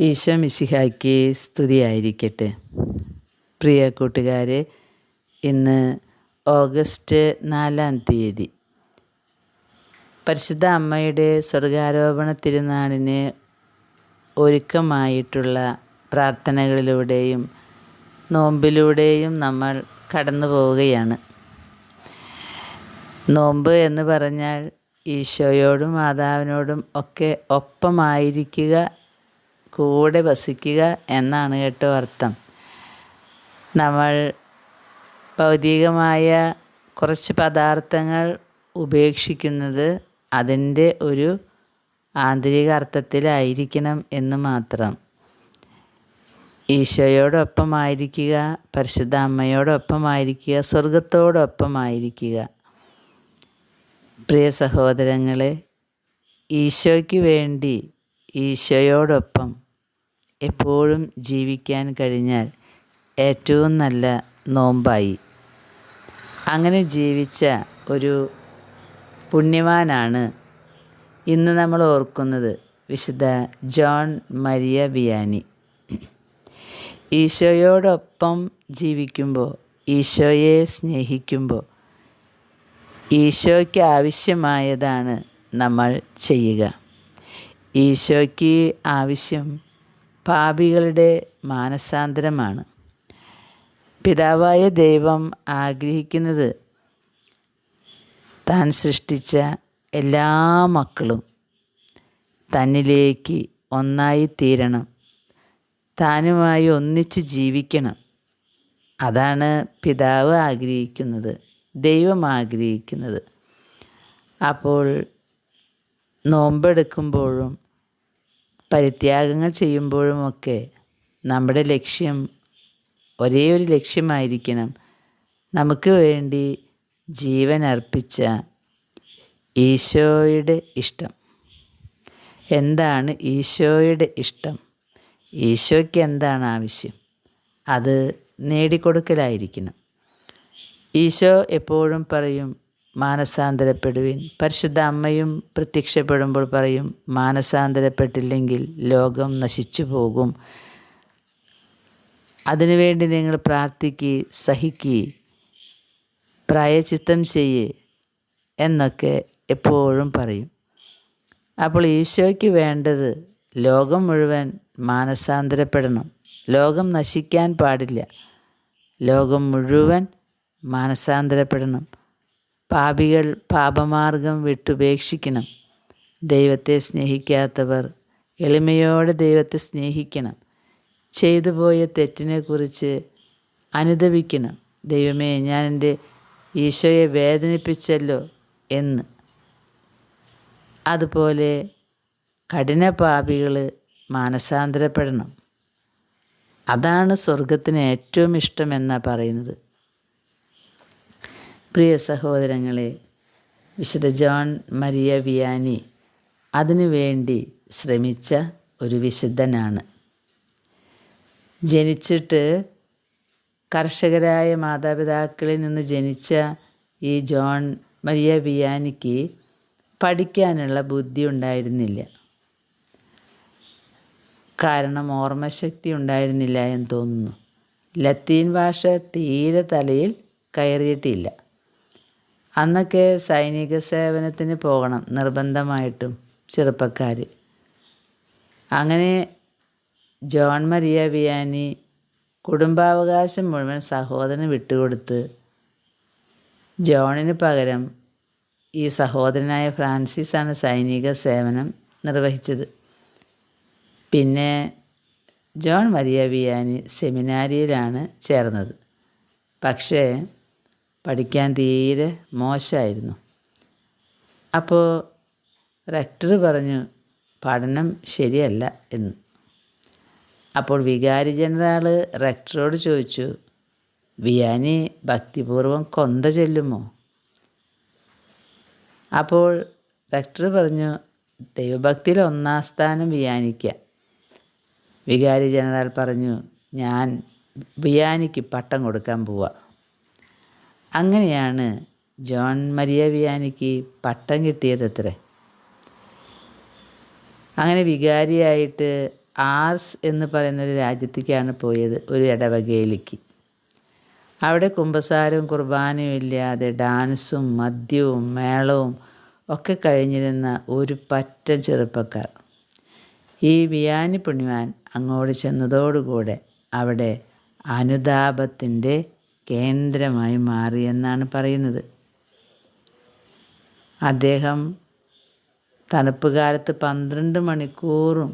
ഈശോ മിശിഹായ്ക്ക് സ്തുതിയായിരിക്കട്ടെ. പ്രിയ കൂട്ടുകാരെ, ഇന്ന് ഓഗസ്റ്റ് 4 പരിശുദ്ധ അമ്മയുടെ സ്വർഗാരോപണ തിരുനാളിന് ഒരുക്കമായിട്ടുള്ള പ്രാർത്ഥനകളിലൂടെയും നോമ്പിലൂടെയും നമ്മൾ കടന്നു പോവുകയാണ്. നോമ്പ് എന്ന് പറഞ്ഞാൽ ഈശോയോടും മാതാവിനോടും ഒക്കെ ഒപ്പമായിരിക്കുക, കൂടെ വസിക്കുക എന്നാണ് കേട്ടോ അർത്ഥം. നമ്മൾ ഭൗതികമായ കുറച്ച് പദാർത്ഥങ്ങൾ ഉപേക്ഷിക്കുന്നത് അതിൻ്റെ ഒരു ആന്തരിക അർത്ഥത്തിലായിരിക്കണം എന്ന് മാത്രം. ഈശോയോടൊപ്പമായിരിക്കുക, പരിശുദ്ധ അമ്മയോടൊപ്പമായിരിക്കുക, സ്വർഗത്തോടൊപ്പമായിരിക്കുക. പ്രിയ സഹോദരങ്ങളെ, ഈശോയ്ക്ക് വേണ്ടി ഈശോയോടൊപ്പം എപ്പോഴും ജീവിക്കാൻ കഴിഞ്ഞാൽ ഏറ്റവും നല്ല നോമ്പായി. അങ്ങനെ ജീവിച്ച ഒരു പുണ്യവാനാണ് ഇന്ന് നമ്മൾ ഓർക്കുന്നത്, വിശുദ്ധ ജോൺ മരിയ വിയാനി. ഈശോയോടൊപ്പം ജീവിക്കുമ്പോൾ, ഈശോയെ സ്നേഹിക്കുമ്പോൾ, ഈശോയ്ക്ക് ആവശ്യമായതാണ് നമ്മൾ ചെയ്യുക. ഈശോയ്ക്ക് ആവശ്യം പാപികളുടെ മാനസാന്തരമാണ്. പിതാവായ ദൈവം ആഗ്രഹിക്കുന്നത് താൻ സൃഷ്ടിച്ച എല്ലാ മക്കളും തന്നിലേക്ക് ഒന്നായി തീരണം, താനുമായി ഒന്നിച്ച് ജീവിക്കണം. അതാണ് പിതാവ് ആഗ്രഹിക്കുന്നത്, ദൈവം ആഗ്രഹിക്കുന്നത്. അപ്പോൾ നോമ്പെടുക്കുമ്പോഴും പരിത്യാഗങ്ങൾ ചെയ്യുമ്പോഴുമൊക്കെ നമ്മുടെ ലക്ഷ്യം ഒരേ ഒരു ലക്ഷ്യമായിരിക്കണം. നമുക്ക് വേണ്ടി ജീവൻ അർപ്പിച്ച ഈശോയുടെ ഇഷ്ടം. എന്താണ് ഈശോയുടെ ഇഷ്ടം? ഈശോയ്ക്ക് എന്താണ് ആവശ്യം? അത് നേടിക്കൊടുക്കലായിരിക്കണം. ഈശോ എപ്പോഴും പറയും, മാനസാന്തരപ്പെടുവിൻ. പരിശുദ്ധ അമ്മയും പ്രത്യക്ഷപ്പെടുമ്പോൾ പറയും, മാനസാന്തരപ്പെട്ടില്ലെങ്കിൽ ലോകം നശിച്ചു പോകും. അതിനുവേണ്ടി നിങ്ങൾ പ്രാർത്ഥിക്കുക, സഹിക്കുക, പ്രായശ്ചിത്തം ചെയ്യേ എന്നൊക്കെ എപ്പോഴും പറയും. അപ്പോൾ ഈശോയ്ക്ക് വേണ്ടത് ലോകം മുഴുവൻ മാനസാന്തരപ്പെടണം. ലോകം നശിക്കാൻ പാടില്ല. ലോകം മുഴുവൻ മാനസാന്തരപ്പെടണം. പാപികൾ പാപമാർഗം വിട്ടുപേക്ഷിക്കണം. ദൈവത്തെ സ്നേഹിക്കാത്തവർ എളിമയോടെ ദൈവത്തെ സ്നേഹിക്കണം. ചെയ്തു പോയ തെറ്റിനെക്കുറിച്ച് അനുതപിക്കണം. ദൈവമേ, ഞാൻ എൻ്റെ ഈശോയെ വേദനിപ്പിച്ചല്ലോ എന്ന്. അതുപോലെ കഠിന പാപികൾ മാനസാന്തരപ്പെടണം. അതാണ് സ്വർഗത്തിന് ഏറ്റവും ഇഷ്ടമെന്നാണ് പറയുന്നത്. പ്രിയ സഹോദരങ്ങളെ, വിശുദ്ധ ജോൺ മരിയ വിയാനി അതിനു വേണ്ടി ശ്രമിച്ച ഒരു വിശുദ്ധനാണ്. ജനിച്ചിട്ട് കർഷകരായ മാതാപിതാക്കളിൽ നിന്ന് ജനിച്ച ഈ ജോൺ മരിയ വിയാനിക്ക് പഠിക്കാനുള്ള ബുദ്ധി ഉണ്ടായിരുന്നില്ല. കാരണം ഓർമ്മശക്തി ഉണ്ടായിരുന്നില്ല എന്ന് തോന്നുന്നു. ലത്തീൻ ഭാഷ തീരെ തലയിൽ കയറിയിട്ടില്ല. അന്നൊക്കെ സൈനിക സേവനത്തിന് പോകണം നിർബന്ധമായിട്ടും ചെറുപ്പക്കാർ. അങ്ങനെ ജോൺ മരിയ വിയാനി കുടുംബാവകാശം മുഴുവൻ സഹോദരന് വിട്ടുകൊടുത്ത് ജോണിന് പകരം ഈ സഹോദരനായ ഫ്രാൻസിസാണ് സൈനിക സേവനം നിർവഹിച്ചത്. പിന്നെ ജോൺ മരിയ വിയാനി സെമിനാരിയിലാണ് ചേർന്നത്. പക്ഷേ പഠിക്കാൻ തീരെ മോശമായിരുന്നു. അപ്പോൾ റെക്ടർ പറഞ്ഞു, പഠനം ശരിയല്ല എന്ന്. അപ്പോൾ വികാരി ജനറൽ റെക്ടറോട് ചോദിച്ചു, വിയാനി ഭക്തിപൂർവം കൊന്ത ചൊല്ലുമോ? അപ്പോൾ റെക്ടർ പറഞ്ഞു, ദൈവഭക്തിയിൽ 1-ാം സ്ഥാനം വിയാനിക്ക. വികാരി ജനറൽ പറഞ്ഞു, ഞാൻ വിയാനിക്ക് പട്ടം കൊടുക്കാൻ പോവാ. അങ്ങനെയാണ് ജോൺ മരിയ വിയാനിക്ക് പട്ടം കിട്ടിയതത്രേ. അങ്ങനെ വികാരിയായിട്ട് ആർസ് എന്ന് പറയുന്നൊരു രാജ്യത്തേക്കാണ് പോയത്, ഒരു ഇടവകയിലേക്ക്. അവിടെ കുമ്പസാരവും കുർബാനയും ഇല്ലാതെ ഡാൻസും മദ്യവും മേളവും ഒക്കെ കഴിഞ്ഞിരുന്ന ഒരു പറ്റം ചെറുപ്പക്കാർ. ഈ വിയാനി പുണ്യവാൻ അങ്ങോട്ട് ചെന്നതോടുകൂടെ അവിടെ അനുതാപത്തിൻ്റെ കേന്ദ്രമായി മാറിയെന്നാണ് പറയുന്നത്. അദ്ദേഹം തണുപ്പ് കാലത്ത് 12 മണിക്കൂറും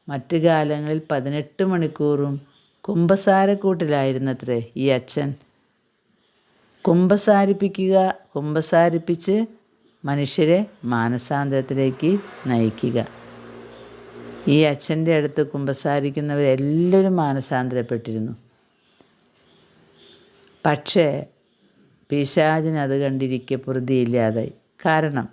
മറ്റു കാലങ്ങളിൽ 18 മണിക്കൂറും കുമ്പസാരക്കൂട്ടിലായിരുന്നത്രേ ഈ അച്ഛൻ. കുമ്പസാരിപ്പിച്ച് മനുഷ്യരെ മാനസാന്തരത്തിലേക്ക് നയിക്കുക. ഈ അച്ഛൻ്റെ അടുത്ത് കുമ്പസാരിക്കുന്നവരെല്ലാവരും മാനസാന്തരപ്പെട്ടിരുന്നു. പക്ഷേ പിശാചിന് അത് കണ്ടിരിക്കെ പൊറുതിയില്ലാതായി. കാരണം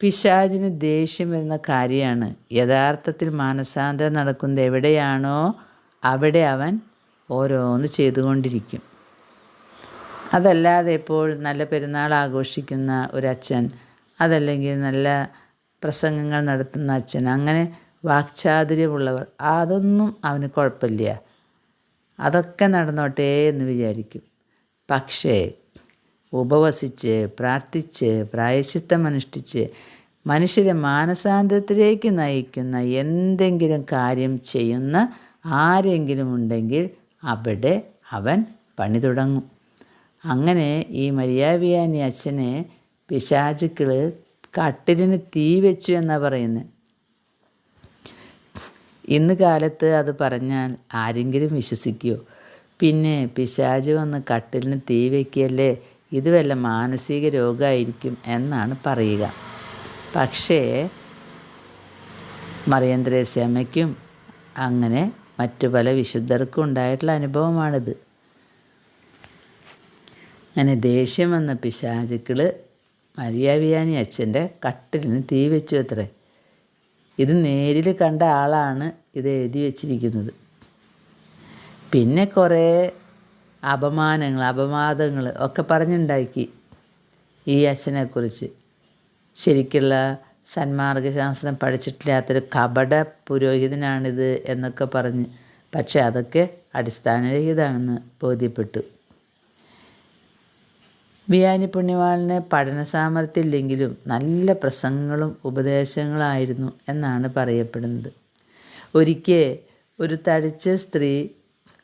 പിശാചിന് ദേഷ്യം വരുന്ന കാര്യമാണ് യഥാർത്ഥത്തിൽ മാനസാന്തരം നടക്കുന്നത് എവിടെയാണോ അവിടെ അവൻ ഓരോന്ന് ചെയ്തുകൊണ്ടിരിക്കും. അതല്ലാതെ ഇപ്പോൾ നല്ല പെരുന്നാൾ ആഘോഷിക്കുന്ന ഒരച്ഛൻ, അതല്ലെങ്കിൽ നല്ല പ്രസംഗങ്ങൾ നടത്തുന്ന അച്ഛൻ, അങ്ങനെ വാക്ചാതുര്യമുള്ളവർ, അതൊന്നും അവന് കുഴപ്പമില്ല, അതൊക്കെ നടന്നോട്ടെ എന്ന് വിചാരിക്കും. പക്ഷേ ഉപവസിച്ച് പ്രാർത്ഥിച്ച് പ്രായശ്ചിത്തമനുഷ്ഠിച്ച് മനുഷ്യരെ മാനസാന്തരത്തിലേക്ക് നയിക്കുന്ന എന്തെങ്കിലും കാര്യം ചെയ്യുന്ന ആരെങ്കിലും ഉണ്ടെങ്കിൽ അവിടെ അവൻ പണി തുടങ്ങും. അങ്ങനെ ഈ മരിയ വിയാനി അച്ഛനെ പിശാചുക്കൾ കട്ടിലിന് തീ വെച്ചു എന്നാണ് പറയുന്നത്. ഇന്ന് കാലത്ത് അത് പറഞ്ഞാൽ ആരെങ്കിലും വിശ്വസിക്കുമോ? പിന്നെ പിശാച് വന്ന് കട്ടിലിന് തീ വയ്ക്കുകയല്ലേ, ഇത് വല്ല മാനസിക രോഗമായിരിക്കും എന്നാണ് പറയുക. പക്ഷേ മറിയം ത്രേസ്യാമ്മയ്ക്കും അങ്ങനെ മറ്റു പല വിശുദ്ധർക്കും ഉണ്ടായിട്ടുള്ള അനുഭവമാണിത്. അങ്ങനെ ദേഷ്യം വന്ന പിശാചുക്കൾ മരിയ വിയാനി അച്ഛൻ്റെ കട്ടിലിന് തീ വെച്ചു അത്രേ. ഇത് നേരിൽ കണ്ട ആളാണ് ഇത് എഴുതി വച്ചിരിക്കുന്നത്. പിന്നെ കുറേ അപവാദങ്ങൾ ഒക്കെ പറഞ്ഞുണ്ടാക്കി ഈ അച്ഛനെക്കുറിച്ച്. ശരിക്കുള്ള സന്മാർഗശാസ്ത്രം പഠിച്ചിട്ടില്ലാത്തൊരു കപട പുരോഹിതനാണിത് എന്നൊക്കെ പറഞ്ഞ്. പക്ഷെ അതൊക്കെ അടിസ്ഥാനരഹിതമാണെന്ന് ബോധ്യപ്പെട്ടു. വിയാനി പുണ്യവാളിന് പഠന സാമർഥ്യം ഇല്ലെങ്കിലും നല്ല പ്രസംഗങ്ങളും ഉപദേശങ്ങളായിരുന്നു എന്നാണ് പറയപ്പെടുന്നത്. ഒരിക്കൽ ഒരു തടിച്ച സ്ത്രീ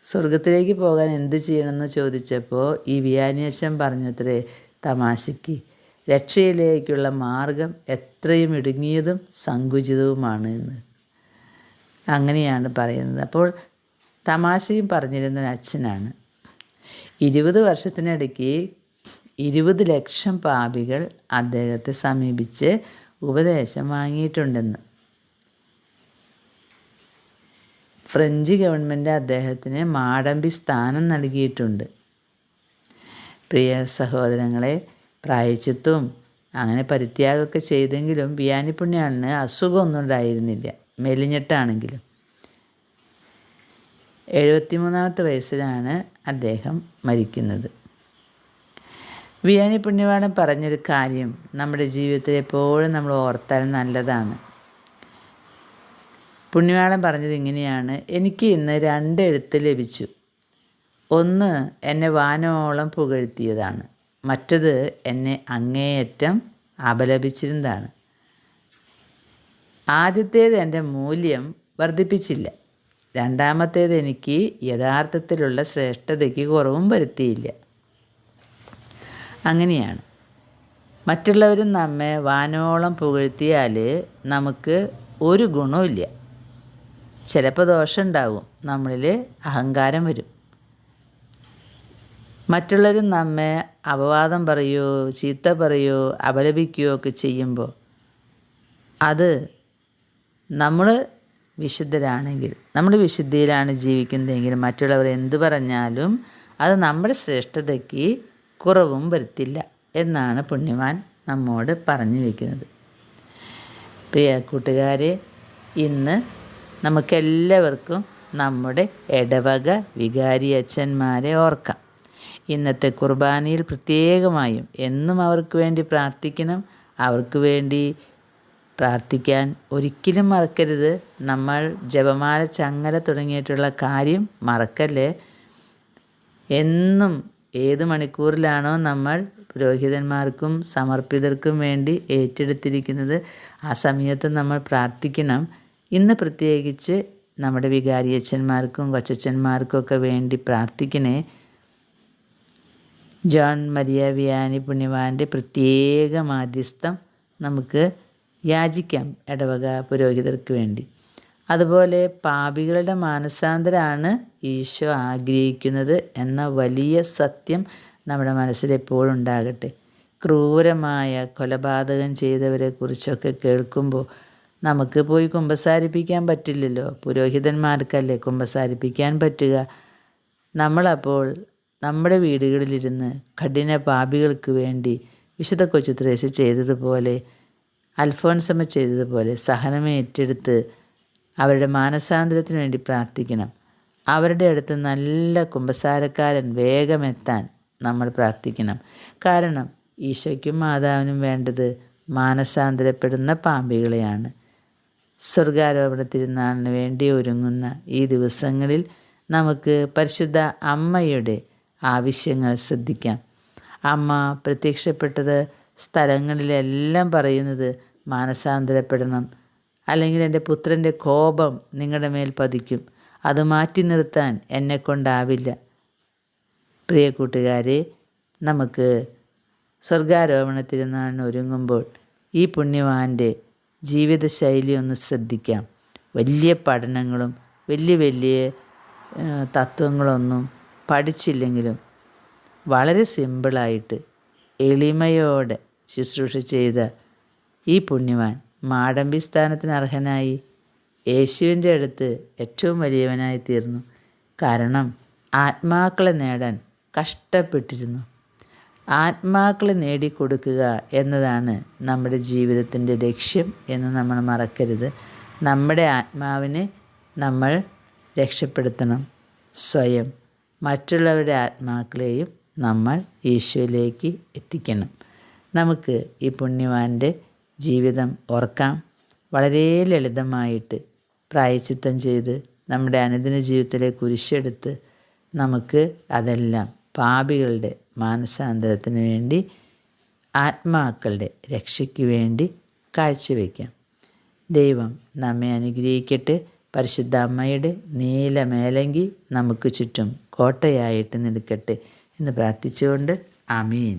സ്വർഗത്തിലേക്ക് പോകാൻ എന്ത് ചെയ്യണമെന്ന് ചോദിച്ചപ്പോൾ ഈ വിയാനി അച്ഛൻ പറഞ്ഞത്രേ തമാശയ്ക്ക്, രക്ഷയിലേക്കുള്ള മാർഗം എത്രയും ഇടുങ്ങിയതും സങ്കുചിതവുമാണ് എന്ന്. അങ്ങനെയാണ് പറയുന്നത്. അപ്പോൾ തമാശയും പറഞ്ഞിരുന്ന അച്ഛനാണ്. 20 വർഷത്തിനിടയ്ക്ക് 20 ലക്ഷം പാപികൾ അദ്ദേഹത്തെ സമീപിച്ച് ഉപദേശം വാങ്ങിയിട്ടുണ്ടെന്ന്. ഫ്രഞ്ച് ഗവൺമെൻറ് അദ്ദേഹത്തിന് മാടമ്പി സ്ഥാനം നൽകിയിട്ടുണ്ട്. പ്രിയ സഹോദരങ്ങളെ, പ്രായശ്ചിത്തവും അങ്ങനെ പരിത്യാഗമൊക്കെ ചെയ്തെങ്കിലും വിയാനി പുണ്യാളിന് അസുഖമൊന്നും ഉണ്ടായിരുന്നില്ല, മെലിഞ്ഞിട്ടാണെങ്കിലും. 73-ാമത്തെ വയസ്സിലാണ് അദ്ദേഹം മരിക്കുന്നത്. വിയാനി പുണ്യവാളൻ പറഞ്ഞൊരു കാര്യം നമ്മുടെ ജീവിതത്തിൽ എപ്പോഴും നമ്മൾ ഓർത്താൽ നല്ലതാണ്. പുണ്യവാളൻ പറഞ്ഞത് ഇങ്ങനെയാണ്: എനിക്ക് ഇന്ന് 2 എഴുത്ത് ലഭിച്ചു. ഒന്ന് എന്നെ വാനോളം പുകഴ്ത്തിയതാണ്, മറ്റത് എന്നെ അങ്ങേയറ്റം അപലപിച്ചിരുന്നതാണ്. ആദ്യത്തേത് എൻ്റെ മൂല്യം വർദ്ധിപ്പിച്ചില്ല, രണ്ടാമത്തേത് എനിക്ക് യഥാർത്ഥത്തിലുള്ള ശ്രേഷ്ഠതയ്ക്ക് കുറവും വരുത്തിയില്ല. അങ്ങനെയാണ്. മറ്റുള്ളവരും നമ്മെ വാനോളം പുകഴ്ത്തിയാൽ നമുക്ക് ഒരു ഗുണവുമില്ല. ചിലപ്പോൾ ദോഷമുണ്ടാവും, നമ്മളിൽ അഹങ്കാരം വരും. മറ്റുള്ളവരും നമ്മെ അപവാദം പറയുകയോ ചീത്ത പറയുകയോ അപലപിക്കുകയോ ഒക്കെ ചെയ്യുമ്പോൾ അത് നമ്മൾ വിശുദ്ധരാണെങ്കിൽ, നമ്മൾ വിശുദ്ധിയിലാണ് ജീവിക്കുന്നതെങ്കിൽ മറ്റുള്ളവർ എന്തു പറഞ്ഞാലും അത് നമ്മുടെ ശ്രേഷ്ഠതയ്ക്ക് കുറവും വരുത്തില്ല എന്നാണ് പുണ്യവാൻ നമ്മോട് പറഞ്ഞു വയ്ക്കുന്നത്. പ്രിയ കൂട്ടുകാരെ, ഇന്ന് നമുക്കെല്ലാവർക്കും നമ്മുടെ ഇടവക വികാരി അച്ഛന്മാരെ ഓർക്കാം. ഇന്നത്തെ കുർബാനയിൽ പ്രത്യേകമായും എന്നും അവർക്ക് വേണ്ടി പ്രാർത്ഥിക്കണം. അവർക്ക് വേണ്ടി പ്രാർത്ഥിക്കാൻ ഒരിക്കലും മറക്കരുത്. നമ്മൾ ജപമാല, ചങ്ങല തുടങ്ങിയിട്ടുള്ള കാര്യം മറക്കല്ലേ. എന്നും ഏത് മണിക്കൂറിലാണോ നമ്മൾ പുരോഹിതന്മാർക്കും സമർപ്പിതർക്കും വേണ്ടി ഏറ്റെടുത്തിരിക്കുന്നത്, ആ സമയത്ത് നമ്മൾ പ്രാർത്ഥിക്കണം. ഇന്ന് പ്രത്യേകിച്ച് നമ്മുടെ വികാരിയച്ഛന്മാർക്കും കൊച്ചച്ഛന്മാർക്കും ഒക്കെ വേണ്ടി പ്രാർത്ഥിക്കണേ. ജോൺ മരിയ വിയാനി പുണ്യവാൻ്റെ പ്രത്യേക മാധ്യസ്ഥം നമുക്ക് യാചിക്കാം ഇടവക പുരോഹിതർക്ക് വേണ്ടി. അതുപോലെ പാപികളുടെ മാനസാന്തരമാണ് ഈശോ ആഗ്രഹിക്കുന്നത് എന്ന വലിയ സത്യം നമ്മുടെ മനസ്സിൽ എപ്പോഴും ഉണ്ടാകട്ടെ. ക്രൂരമായ കൊലപാതകം ചെയ്തവരെ കുറിച്ചൊക്കെ കേൾക്കുമ്പോൾ നമുക്ക് പോയി കുമ്പസാരിപ്പിക്കാൻ പറ്റില്ലല്ലോ. പുരോഹിതന്മാർക്കല്ലേ കുമ്പസാരിപ്പിക്കാൻ പറ്റുക. നമ്മളപ്പോൾ നമ്മുടെ വീടുകളിലിരുന്ന് കഠിന പാപികൾക്ക് വേണ്ടി വിശുദ്ധ കൊച്ചുത്രേസ്യ ചെയ്തതുപോലെ, അൽഫോൻസമ്മ ചെയ്തതുപോലെ സഹനം ഏറ്റെടുത്ത് അവരുടെ മാനസാന്തരത്തിന് വേണ്ടി പ്രാർത്ഥിക്കണം. അവരുടെ അടുത്ത് നല്ല കുമ്പസാരക്കാരൻ വേഗം എത്താൻ നമ്മൾ പ്രാർത്ഥിക്കണം. കാരണം ഈശോയ്ക്കും മാതാവിനും വേണ്ടത് മാനസാന്തരപ്പെടുന്ന പാപികളെയാണ്. സ്വർഗാരോപണ തിരുനാളിന് വേണ്ടി ഒരുങ്ങുന്ന ഈ ദിവസങ്ങളിൽ നമുക്ക് പരിശുദ്ധ അമ്മയുടെ ആവശ്യങ്ങൾ ശ്രദ്ധിക്കാം. അമ്മ പ്രത്യക്ഷപ്പെട്ടത് സ്ഥലങ്ങളിലെല്ലാം പറയുന്നത് മാനസാന്തരപ്പെടണം, അല്ലെങ്കിൽ എൻ്റെ പുത്രൻ്റെ കോപം നിങ്ങളുടെ മേൽ പതിക്കും, അത് മാറ്റി നിർത്താൻ എന്നെക്കൊണ്ടാവില്ല. പ്രിയ കൂട്ടുകാരെ, നമുക്ക് സ്വർഗാരോപണ തിരുനാളിന് ഒരുങ്ങുമ്പോൾ ഈ പുണ്യവാൻ്റെ ജീവിതശൈലി ഒന്ന് ശ്രദ്ധിക്കാം. വലിയ പഠനങ്ങളും വലിയ തത്വങ്ങളൊന്നും പഠിച്ചില്ലെങ്കിലും വളരെ സിമ്പിളായിട്ട് എളിമയോടെ ശുശ്രൂഷ ചെയ്ത ഈ പുണ്യവാൻ മാടമ്പി സ്ഥാനത്തിന് അർഹനായി. യേശുവിൻ്റെ അടുത്ത് ഏറ്റവും വലിയവനായി തീർന്നു. കാരണം ആത്മാക്കളെ നേടാൻ കഷ്ടപ്പെട്ടിരുന്നു. ആത്മാക്കളെ നേടിക്കൊടുക്കുക എന്നതാണ് നമ്മുടെ ജീവിതത്തിൻ്റെ ലക്ഷ്യം എന്ന് നമ്മൾ മറക്കരുത്. നമ്മുടെ ആത്മാവിനെ നമ്മൾ രക്ഷപ്പെടുത്തണം. സ്വയം മറ്റുള്ളവരുടെ ആത്മാക്കളെയും നമ്മൾ ഈശോയിലേക്ക് എത്തിക്കണം. നമുക്ക് ഈ പുണ്യവാൻ്റെ ജീവിതം ഓർക്കാം. വളരെ ലളിതമായിട്ട് പ്രായശ്ചിത്തം ചെയ്ത് നമ്മുടെ അനുദിന ജീവിതത്തിലെ കുരിശെടുത്ത് നമുക്ക് അതെല്ലാം പാപികളുടെ മാനസാന്തരത്തിന് വേണ്ടി, ആത്മാക്കളുടെ രക്ഷയ്ക്ക് വേണ്ടി കാഴ്ചവെക്കാം. ദൈവം നമ്മെ അനുഗ്രഹിക്കട്ടെ. പരിശുദ്ധ അമ്മയുടെ നീല മേലങ്കി നമുക്ക് ചുറ്റും കോട്ടയായിട്ട് നിൽക്കട്ടെ എന്ന് പ്രാർത്ഥിച്ചുകൊണ്ട് ആമീൻ.